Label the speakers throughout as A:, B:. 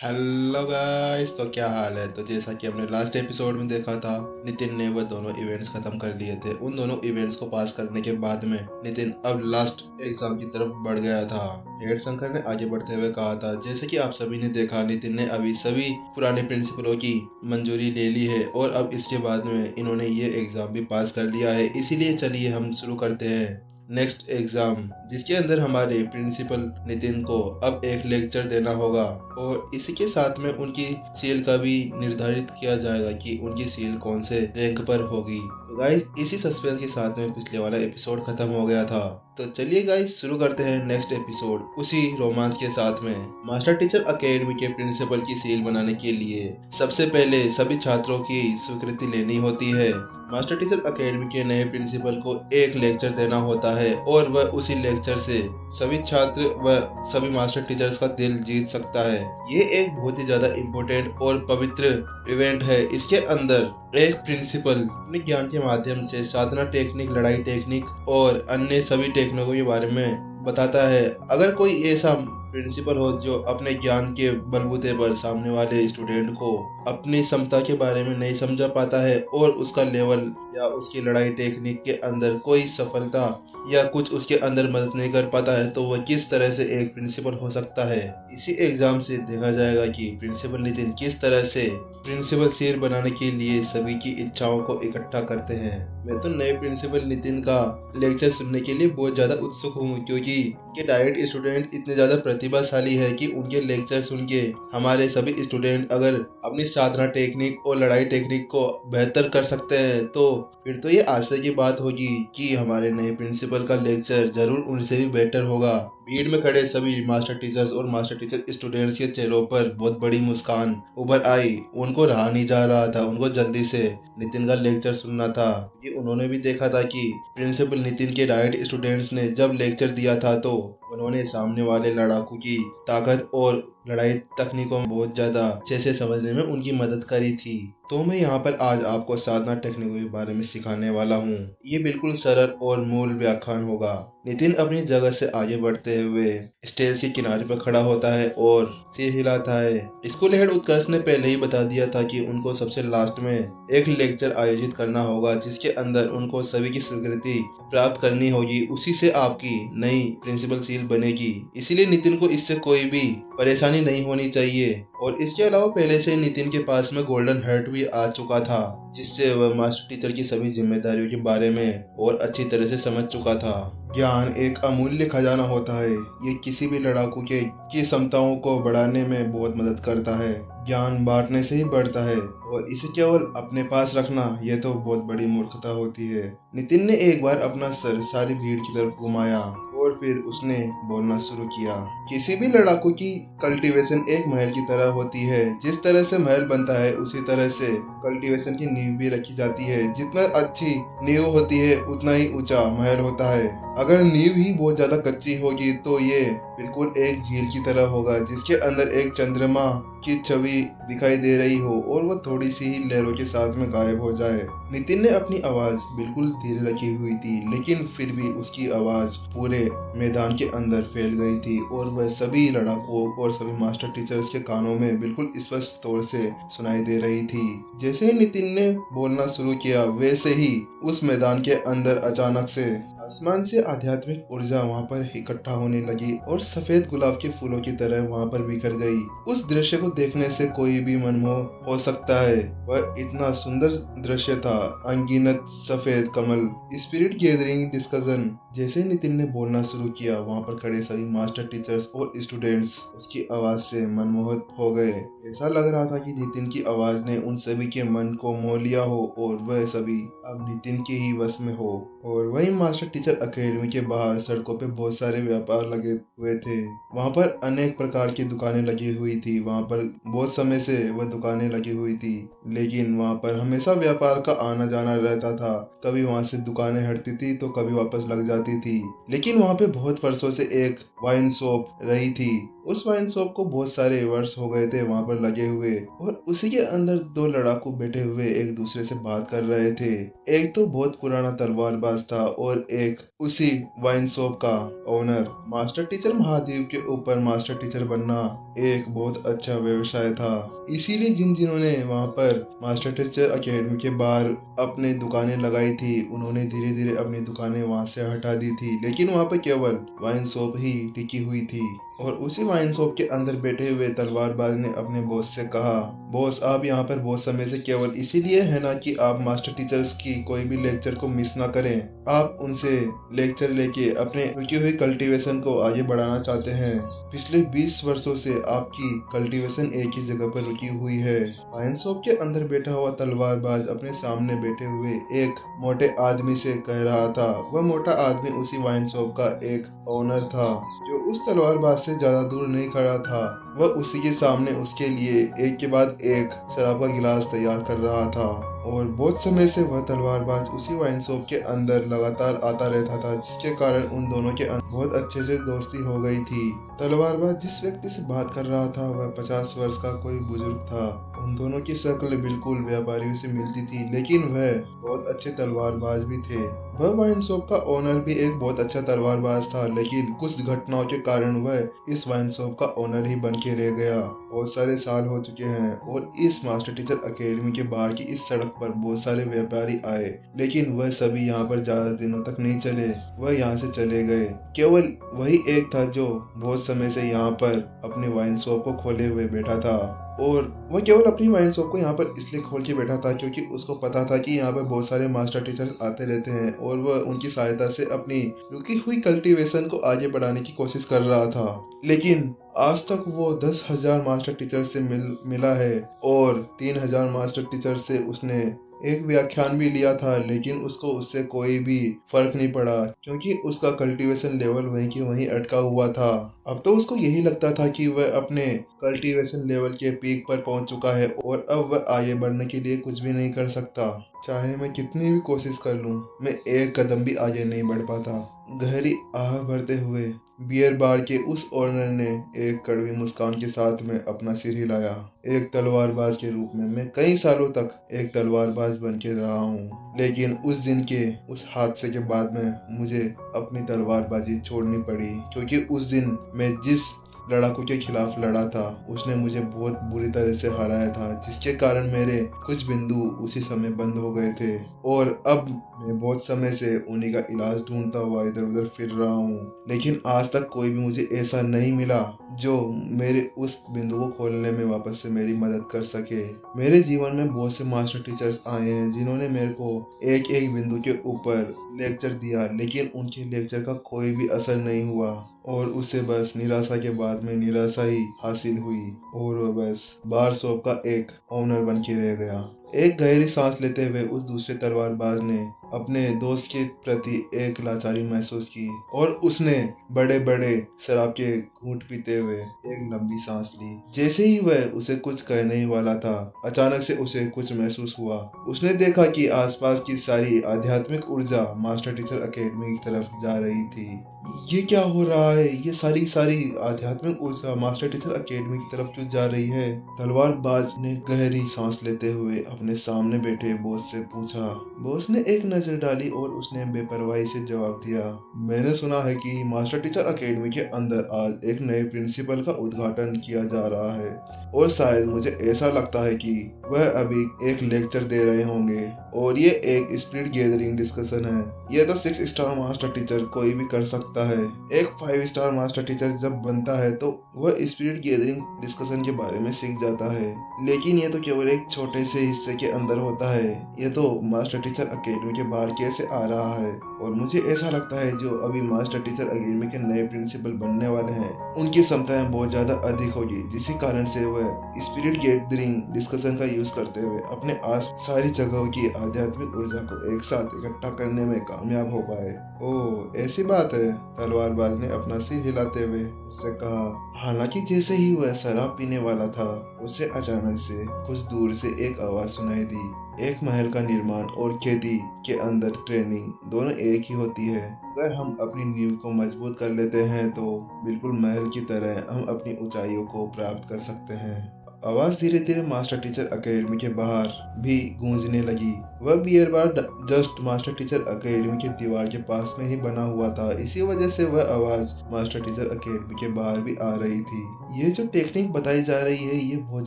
A: Hello guys, तो क्या हाल है। तो जैसा कि हमने लास्ट एपिसोड में देखा था, नितिन ने वह दोनों इवेंट्स खत्म कर लिए थे। उन दोनों इवेंट्स को पास करने के बाद में नितिन अब लास्ट एग्जाम की तरफ बढ़ गया था। हेड शंकर ने आगे बढ़ते हुए कहा था, जैसे कि आप सभी ने देखा, नितिन ने अभी सभी पुराने प्रिंसिपलों की मंजूरी ले ली है और अब इसके बाद में इन्होंने ये एग्जाम भी पास कर लिया है। इसीलिए चलिए हम शुरू करते हैं नेक्स्ट एग्जाम, जिसके अंदर हमारे प्रिंसिपल नितिन को अब एक लेक्चर देना होगा और इसी के साथ में उनकी सील का भी निर्धारित किया जाएगा कि उनकी सील कौन से रैंक पर होगी। तो गाइस, इसी सस्पेंस के साथ में पिछले वाला एपिसोड खत्म हो गया था। तो चलिए गाइस, शुरू करते हैं नेक्स्ट एपिसोड उसी रोमांस के साथ में। मास्टर टीचर अकेडमी के प्रिंसिपल की सील बनाने के लिए सबसे पहले सभी छात्रों की स्वीकृति लेनी होती है। मास्टर टीचर अकेडमी के नए प्रिंसिपल को एक लेक्चर देना होता है और वह उसी लेक्चर से सभी छात्र व सभी मास्टर टीचर्स का दिल जीत सकता है। ये एक बहुत ही ज्यादा इम्पोर्टेंट और पवित्र इवेंट है। इसके अंदर एक प्रिंसिपल अपने ज्ञान के माध्यम से साधना टेक्निक, लड़ाई टेक्निक और अन्य सभी टेक्निकों के बारे में बताता है। अगर कोई ऐसा प्रिंसिपल हो जो अपने ज्ञान के बलबूते पर सामने वाले स्टूडेंट को अपनी क्षमता के बारे में नहीं समझा पाता है और उसका लेवल या उसकी लड़ाई टेक्निक के अंदर कोई सफलता या कुछ उसके अंदर मदद नहीं कर पाता है, तो वह किस तरह से एक प्रिंसिपल हो सकता है। इसी एग्जाम से देखा जाएगा कि प्रिंसिपल नितिन किस तरह से प्रिंसिपल सील बनाने के लिए सभी की इच्छाओं को इकट्ठा करते हैं। मैं तो नए प्रिंसिपल नितिन का लेक्चर सुनने के लिए बहुत ज्यादा उत्सुक हूँ, क्योंकि के डायरेक्ट स्टूडेंट इतने ज्यादा प्रतिभाशाली है कि उनके लेक्चर सुन के हमारे सभी स्टूडेंट अगर अपनी साधना टेक्निक और लड़ाई टेक्निक को बेहतर कर सकते हैं, तो फिर तो ये आशा की बात होगी कि हमारे नए प्रिंसिपल का लेक्चर जरूर उनसे भी बेटर होगा। भीड़ में खड़े सभी मास्टर टीचर्स और मास्टर टीचर स्टूडेंट्स के चेहरों पर बहुत बड़ी मुस्कान उभर आई। उनको रहा नहीं जा रहा था, उनको जल्दी से नितिन का लेक्चर सुनना था। कि उन्होंने भी देखा था कि प्रिंसिपल नितिन के डायरेक्ट स्टूडेंट्स ने जब लेक्चर दिया था तो उन्होंने सामने वाले लड़ाकू की ताकत और लड़ाई तकनीकों में बहुत ज्यादा अच्छे से समझने में उनकी मदद करी थी। तो मैं यहाँ पर आज आपको साधना टेक्निकों के बारे में सिखाने वाला हूँ। ये बिल्कुल सरल और मूल व्याख्यान होगा। नितिन अपनी जगह से आगे बढ़ते हुए स्टेज के किनारे पर खड़ा होता है और सिर हिलाता है। स्कूल हेड उत्कर्ष ने पहले ही बता दिया था कि उनको सबसे लास्ट में एक लेक्चर आयोजित करना होगा, जिसके अंदर उनको सभी की स्वीकृति प्राप्त करनी होगी। उसी से आपकी नई प्रिंसिपल सील बनेगी। इसीलिए नितिन को इससे कोई भी परेशानी नहीं होनी चाहिए। और इसके अलावा पहले से नितिन के पास में गोल्डन हर्ट भी आ चुका था, जिससे वह मास्टर टीचर की सभी जिम्मेदारियों के बारे में और अच्छी तरह से समझ चुका था। ज्ञान एक अमूल्य खजाना होता है। ये किसी भी लड़ाकू के की क्षमताओं को बढ़ाने में बहुत मदद करता है। ज्ञान बांटने से ही बढ़ता है और इसे केवल अपने पास रखना यह तो बहुत बड़ी मूर्खता होती है। नितिन ने एक बार अपना सर सारी भीड़ की तरफ घुमाया और फिर उसने बोलना शुरू किया। किसी भी लड़ाकू की कल्टीवेशन एक महल की तरह होती है। जिस तरह से महल बनता है उसी तरह से कल्टीवेशन की नींव भी रखी जाती है। जितना अच्छी नींव होती है उतना ही ऊंचा महल होता है। अगर नींव ही बहुत ज्यादा कच्ची होगी तो ये बिल्कुल एक झील की तरह होगा, जिसके अंदर एक चंद्रमा की छवि दिखाई दे रही हो और वो थोड़ी सी ही लहरों के साथ में गायब हो जाए। नितिन ने अपनी आवाज बिल्कुल धीरे रखी हुई थी, लेकिन फिर भी उसकी आवाज पूरे मैदान के अंदर फैल गई थी और वह सभी लड़ाकुओं और सभी मास्टर टीचर्स के कानों में बिल्कुल स्पष्ट तौर से सुनाई दे रही थी। जैसे ही नितिन ने बोलना शुरू किया, वैसे ही उस मैदान के अंदर अचानक से आसमान से आध्यात्मिक ऊर्जा वहां पर इकट्ठा होने लगी और सफेद गुलाब के फूलों की तरह वहां पर बिखर गई। उस दृश्य को देखने से कोई भी मनमोह हो सकता है। वह इतना सुंदर दृश्य था। अनगिनत सफेद कमल, स्पिरिट गैदरिंग डिस्कशन। जैसे नितिन ने बोलना शुरू किया, वहां पर खड़े सभी मास्टर टीचर्स और स्टूडेंट्स उसकी आवाज से मनमोहित हो गए। ऐसा लग रहा था कि नितिन की आवाज ने उन सभी के मन को मोह लिया हो और वह सभी अब नितिन के ही वश में हो। और वही मास्टर टीचर अकेडमी के बाहर सड़कों पे बहुत सारे व्यापार लगे हुए थे। वहां पर अनेक प्रकार की दुकानें लगी हुई थी। वहां पर बहुत समय से वह दुकानें लगी हुई थी, लेकिन वहां पर हमेशा व्यापार का आना जाना रहता था। कभी वहां से दुकानें हटती थी तो कभी वापस लग जाती जाती थी। लेकिन वहाँ पे बहुत वर्षों से एक वाइन शॉप रही थी। उस वाइन शॉप को बहुत सारे वर्ष हो गए थे वहाँ पर लगे हुए, और उसी के अंदर दो लड़ाकू बैठे हुए एक दूसरे से बात कर रहे थे। एक तो बहुत पुराना तलवारबाज था और एक उसी वाइन शॉप का ओनर। मास्टर टीचर महादेव के ऊपर मास्टर टीचर बनना एक बहुत अच्छा व्यवसाय था, इसीलिए जिन्होंने वहाँ पर मास्टर टीचर अकेडमी के बाहर अपने दुकानें लगाई थी, उन्होंने धीरे धीरे अपनी दुकानें वहाँ से हटा दी थी। लेकिन वहाँ पर केवल वाइन शॉप ही टिकी हुई थी। और उसी वाइन शॉप के अंदर बैठे हुए तलवारबाज ने अपने बॉस से कहा, बॉस आप यहाँ पर बहुत समय से केवल इसीलिए है ना कि आप मास्टर टीचर्स की कोई भी लेक्चर को मिस ना करें। आप उनसे लेक्चर लेके अपने रुकी हुई कल्टीवेशन को आगे बढ़ाना चाहते हैं। पिछले 20 वर्षों से आपकी कल्टीवेशन एक ही जगह पर रुकी हुई है। वाइन शॉप के अंदर बैठा हुआ तलवारबाज अपने सामने बैठे हुए एक मोटे आदमी से कह रहा था। वह मोटा आदमी उसी वाइन शॉप का एक ओनर था, जो उस तलवारबाज से ज्यादा दूर नहीं खड़ा था। वह उसी के सामने उसके लिए एक के बाद एक शराब का गिलास तैयार कर रहा था। और बहुत समय से वह तलवारबाज उसी वाइन शॉप के अंदर लगातार आता रहता था, जिसके कारण उन दोनों के अंदर बहुत अच्छे से दोस्ती हो गई थी। तलवारबाज जिस व्यक्ति से बात कर रहा था वह 50 वर्ष का कोई बुजुर्ग था। उन दोनों की शक्ल बिल्कुल व्यापारियों से मिलती थी, लेकिन वह बहुत अच्छे तलवारबाज भी थे। वह वाइन शॉप का ओनर भी एक बहुत अच्छा तलवारबाज था, लेकिन कुछ घटनाओं के कारण वह इस वाइन शॉप का ओनर ही बन के रह गया। बहुत सारे साल हो चुके हैं और इस मास्टर टीचर अकेडमी के बाहर की इस सड़क पर बहुत सारे व्यापारी आए, लेकिन वह सभी यहाँ पर ज्यादा दिनों तक नहीं चले। वह यहाँ से चले गए। केवल वही एक था जो बहुत समय से यहाँ पर अपने वाइन शॉप को खोले हुए बैठा था, और वह केवल अपनी वाइन शॉप को यहाँ पर इसलिए खोल के बैठा था क्योंकि उसको पता था कि यहाँ पर बहुत सारे मास्टर टीचर्स आते रहते हैं और वह उनकी सहायता से अपनी रुकी हुई कल्टीवेशन को आगे बढ़ाने की कोशिश कर रहा था। लेकिन आज तक वो 10,000 मास्टर टीचर से मिला है और 3,000 मास्टर टीचर से उसने एक व्याख्यान भी लिया था, लेकिन उसको उससे कोई भी फर्क नहीं पड़ा क्योंकि उसका कल्टीवेशन लेवल वहीं की वहीं अटका हुआ था। अब तो उसको यही लगता था कि वह अपने कल्टीवेशन लेवल के पीक पर पहुंच चुका है और अब वह आगे बढ़ने के लिए कुछ भी नहीं कर सकता। चाहे मैं कितनी भी कोशिश कर लूं, मैं एक कदम भी आगे नहीं बढ़ पाता। गहरी आह भरते हुए बियर बार के उस ओनर ने एक कड़वी मुस्कान के साथ में अपना सिर हिलाया। एक तलवारबाज के रूप में मैं कई सालों तक एक तलवारबाज बन के रहा हूँ, लेकिन उस दिन के उस हादसे के बाद में मुझे अपनी तलवारबाजी छोड़नी पड़ी, क्योंकि उस दिन मैं जिस लड़ाकू के खिलाफ लड़ा था उसने मुझे बहुत बुरी तरह से हराया था, जिसके कारण मेरे कुछ बिंदु उसी समय बंद हो गए थे और अब मैं बहुत समय से उन्हीं का इलाज ढूंढता हुआ इधर उधर फिर रहा हूँ। लेकिन आज तक कोई भी मुझे ऐसा नहीं मिला जो मेरे उस बिंदु को खोलने में वापस से मेरी मदद कर सके। मेरे जीवन में बहुत से मास्टर टीचर्स आए हैं जिन्होंने मेरे को एक एक बिंदु के ऊपर लेक्चर दिया, लेकिन उनके लेक्चर का कोई भी असर नहीं हुआ और उसे बस निराशा के बाद में निराशा ही हासिल हुई और वह बस बार शॉप का एक ओनर बन के रह गया। एक गहरी सांस लेते हुए उस दूसरे तलवारबाज ने अपने दोस्त के प्रति एक लाचारी महसूस की और उसने बड़े बड़े शराब के घूंट पीते हुए एक लंबी सांस ली। जैसे ही वह उसे कुछ कहने ही वाला था, अचानक से उसे कुछ महसूस हुआ। उसने देखा कि आसपास की सारी आध्यात्मिक ऊर्जा मास्टर टीचर अकेडमी की तरफ जा रही थी। ये क्या हो रहा है? ये सारी आध्यात्मिक ऊर्जा मास्टर टीचर अकेडमी की तरफ क्यों जा रही है? तलवारबाज ने गहरी सांस लेते हुए अपने सामने बैठे बॉस से पूछा। बॉस ने एक नजर डाली और उसने बेपरवाही से जवाब दिया, मैंने सुना है कि मास्टर टीचर अकेडमी के अंदर आज एक नए प्रिंसिपल का उद्घाटन किया जा रहा है और शायद मुझे ऐसा लगता है कि वह अभी एक लेक्चर दे रहे होंगे और ये एक स्पिरिट गैदरिंग डिस्कशन है। ये तो 6 स्टार मास्टर टीचर कोई भी कर सकता है। एक 5 स्टार मास्टर टीचर जब बनता है तो वह स्पिरिट गैदरिंग डिस्कशन के बारे में सीख जाता है, लेकिन ये तो केवल एक छोटे से हिस्से के अंदर होता है। ये तो मास्टर टीचर अकेडमी के बाहर कैसे आ रहा है? और मुझे ऐसा लगता है जो अभी मास्टर टीचर अकेडमी के नए प्रिंसिपल बनने वाले हैं उनकी क्षमताएं बहुत ज्यादा अधिक होगी, जिसी कारण से वह स्पिरिट गैदरिंग डिस्कशन का यूज करते हुए अपने आस सारी जगहों की आध्यात्मिक ऊर्जा को एक साथ इकट्ठा करने में कामयाब हो पाए। ओह, ऐसी बात है। तलवारबाज ने अपना सिर हिलाते हुए उससे कहा। हालांकि जैसे ही वह शराब पीने वाला था, उसे अचानक से कुछ दूर से एक आवाज सुनाई दी। एक महल का निर्माण और खेती के अंदर ट्रेनिंग दोनों एक ही होती है। अगर हम अपनी नींव को मजबूत कर लेते हैं तो बिल्कुल महल की तरह हम अपनी ऊंचाइयों को प्राप्त कर सकते हैं। आवाज धीरे धीरे मास्टर टीचर एकेडमी के बाहर भी गूंजने लगी। वह beer bar just master teacher academy के दीवार के पास में ही बना हुआ था। इसी वजह से वह आवाज मास्टर टीचर एकेडमी के बाहर भी आ रही थी। ये जो टेक्निक बताई जा रही है ये बहुत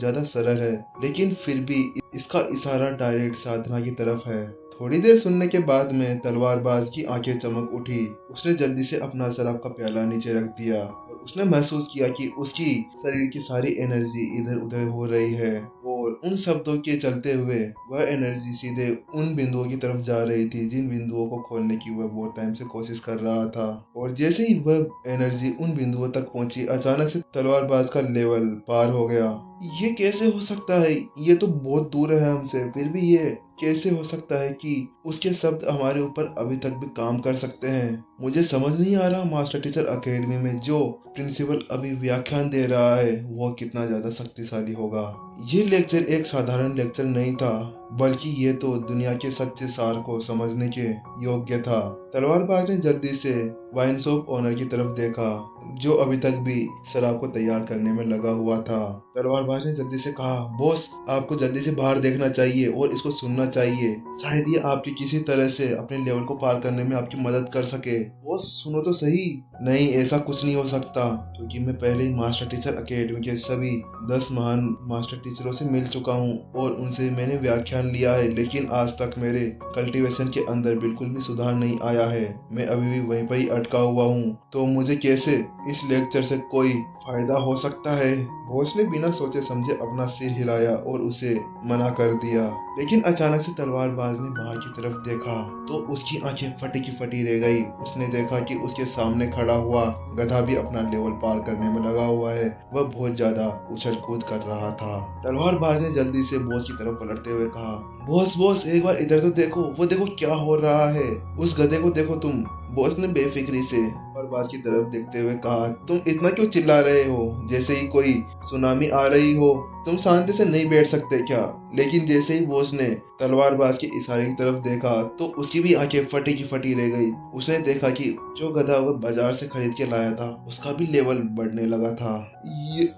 A: ज्यादा सरल है, लेकिन फिर भी इसका इशारा डायरेक्ट साधना की तरफ है। थोड़ी देर सुनने के बाद में तलवारबाज की आंखें चमक उठी। उसने जल्दी से अपना शराब का प्याला नीचे रख दिया और उसने महसूस किया कि उसकी शरीर की सारी एनर्जी इधर उधर हो रही है और उन शब्दों के चलते हुए वह एनर्जी सीधे उन बिंदुओं की तरफ जा रही थी जिन बिंदुओं को खोलने की वह बहुत टाइम से कोशिश कर रहा था। और जैसे ही वह एनर्जी उन बिंदुओं तक पहुंची, अचानक से तलवारबाज का लेवल पार हो गया। ये कैसे हो सकता है? ये तो बहुत दूर है हमसे, फिर भी ये कैसे हो सकता है कि उसके शब्द हमारे ऊपर अभी तक भी काम कर सकते हैं? मुझे समझ नहीं आ रहा मास्टर टीचर एकेडमी में जो प्रिंसिपल अभी व्याख्यान दे रहा है वो कितना ज्यादा शक्तिशाली होगा। ये लेक्चर एक साधारण लेक्चर नहीं था, बल्कि ये तो दुनिया के सच्चे सार को समझने के योग्य था। तलवारबाज ने जल्दी से वाइन शॉप ओनर की तरफ देखा, जो अभी तक भी शराब को तैयार करने में लगा हुआ था। तलवारबाज ने जल्दी से कहा, बॉस आपको जल्दी से बाहर देखना चाहिए और इसको सुनना चाहिए। शायद ये आपकी किसी तरह से अपने लेवल को पार करने में आपकी मदद कर सके। बॉस सुनो तो सही। नहीं, ऐसा कुछ नहीं हो सकता, क्योंकि मैं पहले ही मास्टर टीचर एकेडमी के सभी 10 महान मास्टर टीचरों से मिल चुका हूँ और उनसे मैंने व्याख्यान लिया है, लेकिन आज तक मेरे कल्टीवेशन के अंदर बिल्कुल भी सुधार नहीं आया है। मैं अभी भी वहीं पर ही अटका हुआ हूँ, तो मुझे कैसे इस लेक्चर से कोई फायदा हो सकता है? बॉस ने बिना सोचे समझे अपना सिर हिलाया और उसे मना कर दिया। लेकिन अचानक से तलवारबाज ने बाहर की तरफ देखा तो उसकी आंखें फटी की फटी रह गई। उसने देखा कि उसके सामने खड़ा हुआ गधा भी अपना लेवल पार करने में लगा हुआ है। वह बहुत ज्यादा उछल कूद कर रहा था। तलवारबाज ने जल्दी से बॉस की तरफ पलटते हुए कहा, बॉस बॉस एक बार इधर तो देखो, वो देखो क्या हो रहा है, उस गधे को देखो तुम। बॉस ने बेफिक्री से तलवारबाज की तरफ देखते हुए कहा, तुम इतना क्यों चिल्ला रहे हो जैसे ही कोई सुनामी आ रही हो? तुम शांति से नहीं बैठ सकते क्या? लेकिन जैसे ही बॉस ने तलवारबाज के इशारे की तरफ देखा तो उसकी भी आंखें फटी की फटी रह गई। उसने देखा कि जो गधा वह बाजार से खरीद के लाया था उसका भी लेवल बढ़ने लगा था।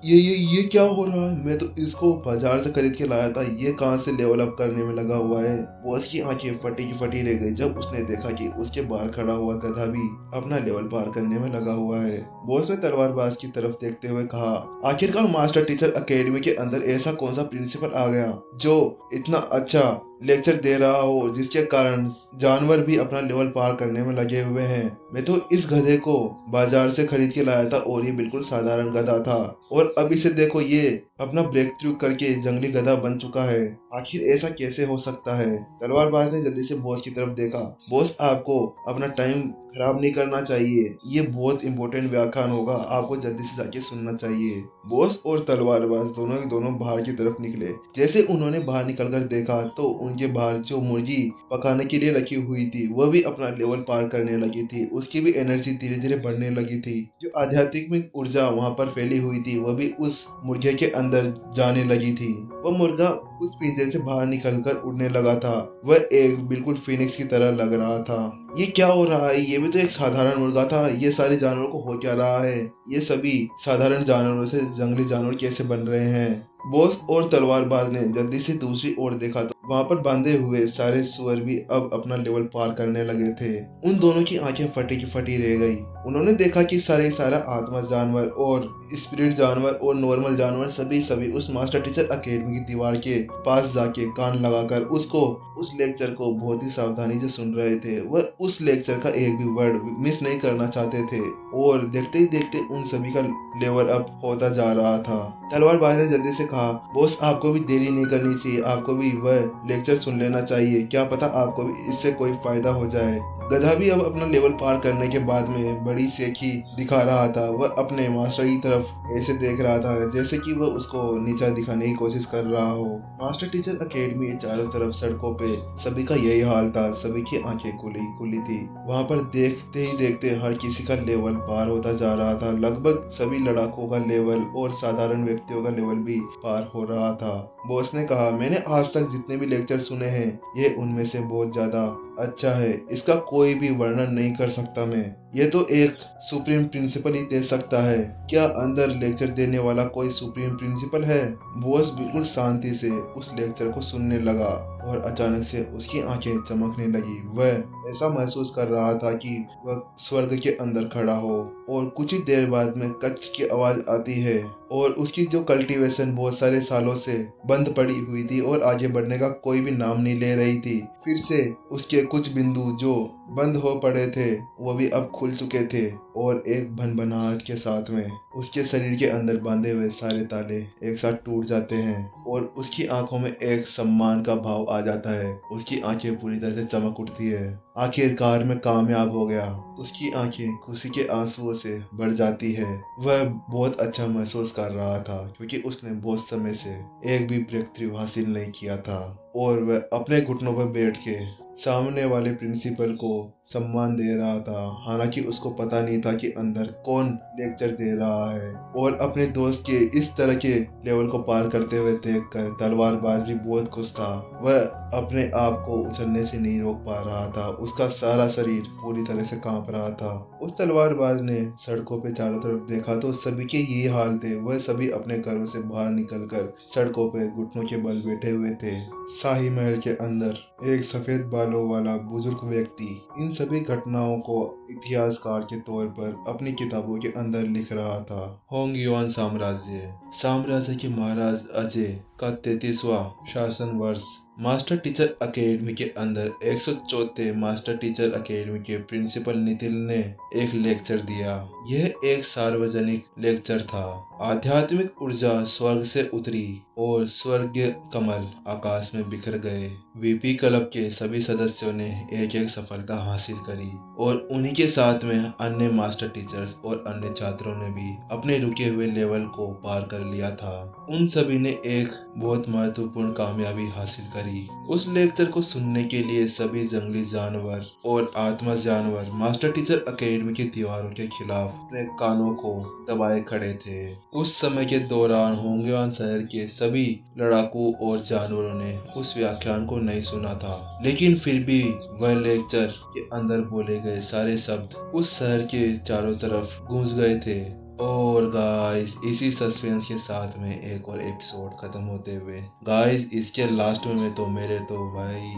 A: ये क्या हो रहा है? मैं तो इसको बाजार से खरीद के लाया था, ये कहां से लेवल अप करने में लगा हुआ है? बॉस की आंखें फटी की फटी रह गई जब उसने देखा कि उसके बाहर खड़ा हुआ गधा भी अपना लेवल पार करने में लगा हुआ है। बॉस ने तलवारबाज की तरफ देखते हुए कहा, आखिरकार मास्टर टीचर एकेडमी के अंदर ऐसा कौन सा प्रिंसिपल आ गया जो इतना अच्छा लेक्चर दे रहा हो, जिसके कारण जानवर भी अपना लेवल पार करने में लगे हुए हैं? मैं तो इस गधे को बाजार से खरीद के लाया था और ये बिल्कुल साधारण गधा था, और अब इसे देखो, ये अपना ब्रेक थ्रू करके जंगली गधा बन चुका है। आखिर ऐसा कैसे हो सकता है? तलवारबाज ने जल्दी से बॉस की तरफ देखा। बॉस आपको अपना टाइम खराब नहीं करना चाहिए, ये बहुत इंपॉर्टेंट व्याख्यान होगा, आपको जल्दी से जाके सुनना चाहिए। बॉस और तलवारबाज दोनों के दोनों बाहर की तरफ निकले। जैसे उन्होंने बाहर निकलकर देखा तो उनके बाहर जो मुर्गी पकाने के लिए रखी हुई थी वह भी अपना लेवल पार करने लगी थी। उसकी भी एनर्जी धीरे धीरे बढ़ने लगी थी। जो आध्यात्मिक ऊर्जा वहां पर फैली हुई थी वह भी उस मुर्गे के अंदर जाने लगी थी। वह मुर्गा उस पिंजरे से बाहर निकलकर उड़ने लगा था। वह एक बिल्कुल फिनिक्स की तरह लग रहा था। ये क्या हो रहा है? ये भी तो एक साधारण मुर्गा था, ये सारे जानवरों को हो क्या रहा है? ये सभी साधारण जानवरों से जंगली जानवर कैसे बन रहे हैं? बॉस और तलवारबाज ने जल्दी से दूसरी ओर देखा तो वहां पर बांधे हुए सारे सुअर भी अब अपना लेवल पार करने लगे थे। उन दोनों की आंखें फटी की फटी रह गई। उन्होंने देखा कि सारा आत्मा जानवर और स्पिरिट जानवर और नॉर्मल जानवर सभी उस मास्टर टीचर एकेडमी की दीवार के पास जाके कान लगाकर उसको उस लेक्चर को बहुत ही सावधानी से सुन रहे थे। वह उस लेक्चर का एक भी वर्ड मिस नहीं करना चाहते थे और देखते ही देखते उन सभी का लेवल अप होता जा रहा था। तलवारबाज ने जल्दी से कहा, बॉस आपको भी देरी नहीं करनी चाहिए, आपको भी वह लेक्चर सुन लेना चाहिए, क्या पता आपको भी इससे कोई फायदा हो जाए। गधा भी अब अपना लेवल पार करने के बाद में बड़ी सेखी दिखा रहा था। वह अपने मास्टर की तरफ ऐसे देख रहा था जैसे कि वह उसको नीचा दिखाने की कोशिश कर रहा हो। मास्टर टीचर एकेडमी के चारों तरफ सड़कों पे सभी का यही हाल था। सभी की आंखें खुली खुली थी। वहां पर देखते ही देखते हर किसी का लेवल पार होता जा रहा था। लगभग सभी लड़ाकों का लेवल और साधारण व्यक्तियों का लेवल भी पार हो रहा था। बॉस ने कहा, मैंने आज तक जितने भी लेक्चर सुने हैं ये उनमें से बहुत ज्यादा अच्छा है। इसका कोई भी वर्णन नहीं कर सकता मैं। ये तो एक सुप्रीम प्रिंसिपल ही दे सकता है। क्या अंदर लेक्चर देने वाला कोई सुप्रीम प्रिंसिपल है? बॉस बिल्कुल शांति से उस लेक्चर को सुनने लगा और अचानक से उसकी आंखें चमकने लगी। वह ऐसा महसूस कर रहा था कि वह स्वर्ग के अंदर खड़ा हो। और कुछ ही देर बाद में कच की आवाज आती है और उसकी जो कल्टीवेशन बहुत सारे सालों से बंद पड़ी हुई थी और आगे बढ़ने का कोई भी नाम नहीं ले रही थी, फिर से उसके कुछ बिंदु जो बंद हो पड़े थे वो भी अब खुल चुके थे। और एक भनभनाहट के साथ में उसके शरीर के अंदर बांधे हुए सारे ताले एक साथ टूट जाते हैं और उसकी आंखों में एक सम्मान का भाव आ जाता है। उसकी आंखें पूरी तरह से चमक उठती है। आखिरकार में कामयाब हो गया। उसकी आंखें खुशी के आंसुओं से भर जाती है। वह बहुत अच्छा महसूस कर रहा था क्योंकि उसने बहुत समय से एक भी ब्रेक थ्रू हासिल नहीं किया था। और वह अपने घुटनों पर बैठ के सामने वाले प्रिंसिपल को सम्मान दे रहा था। हालांकि उसको पता नहीं था कि अंदर कौन लेक्चर दे रहा है। और अपने दोस्त के इस तरह के लेवल को पार करते हुए देखकर तलवारबाज भी बहुत खुश था। वह अपने आप को उछलने से नहीं रोक पा रहा था। उसका सारा शरीर पूरी तरह से कांप रहा था। उस तलवारबाज ने सड़कों पे चारों तरफ देखा तो सभी के यही हाल थे। वह सभी अपने घरों से बाहर निकलकर सड़कों पे घुटनों के बल बैठे हुए थे। शाही महल के अंदर एक सफेद बालों वाला बुजुर्ग व्यक्ति इन सभी घटनाओं को इतिहासकार के तौर पर अपनी किताबों के अंदर लिख रहा था। होंगयुआन साम्राज्य के महाराज अजय का 33वां शासन वर्ष। मास्टर टीचर एकेडमी के अंदर 104 मास्टर टीचर एकेडमी के प्रिंसिपल नितिन ने एक लेक्चर दिया। यह एक सार्वजनिक लेक्चर था। आध्यात्मिक ऊर्जा स्वर्ग से उतरी और स्वर्गीय कमल आकाश में बिखर गए। वीपी क्लब के सभी सदस्यों ने एक एक सफलता हासिल करी और उन्हीं के साथ में अन्य मास्टर टीचर्स और अन्य छात्रों ने भी अपने रुके हुए लेवल को पार कर लिया था। उन सभी ने एक बहुत महत्वपूर्ण कामयाबी हासिल करी। उस लेक्चर को सुनने के लिए सभी जंगली जानवर और आत्मा जानवर मास्टर टीचर एकेडमी की दीवारों के खिलाफ अपने कानों को दबाए खड़े थे। उस समय के दौरान होंगयुआन शहर के सभी लड़ाकू और जानवरों ने उस व्याख्यान को नहीं सुना था, लेकिन फिर भी वह लेक्चर के अंदर बोले गए सारे शब्द उस शहर के चारों तरफ गूंज गए थे। और गाइस इसी सस्पेंस के साथ में एक और एपिसोड खत्म होते हुए गाइस इसके लास्ट में तो मेरे तो भाई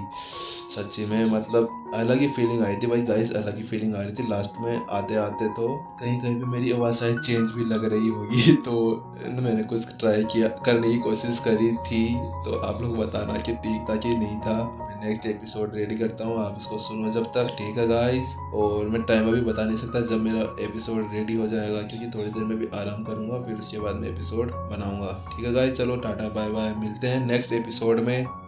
A: सच्ची में मतलब अलग ही फीलिंग आई थी भाई गाइस, अलग ही फीलिंग आ रही थी। लास्ट में आते आते तो कहीं कहीं पे मेरी आवाज़ शायद चेंज भी लग रही होगी तो मैंने कुछ ट्राई किया करने की कोशिश करी थी। तो आप लोग बताना कि ठीक था कि नहीं था। नेक्स्ट एपिसोड रेडी करता हूँ, आप इसको सुनो जब तक, ठीक है गाइस। और मैं टाइम अभी बता नहीं सकता जब मेरा एपिसोड रेडी हो जाएगा क्योंकि थोड़ी देर में भी आराम करूँगा, फिर उसके बाद में एपिसोड बनाऊँगा। ठीक है गाइस, चलो टाटा बाय बाय, मिलते हैं नेक्स्ट एपिसोड में।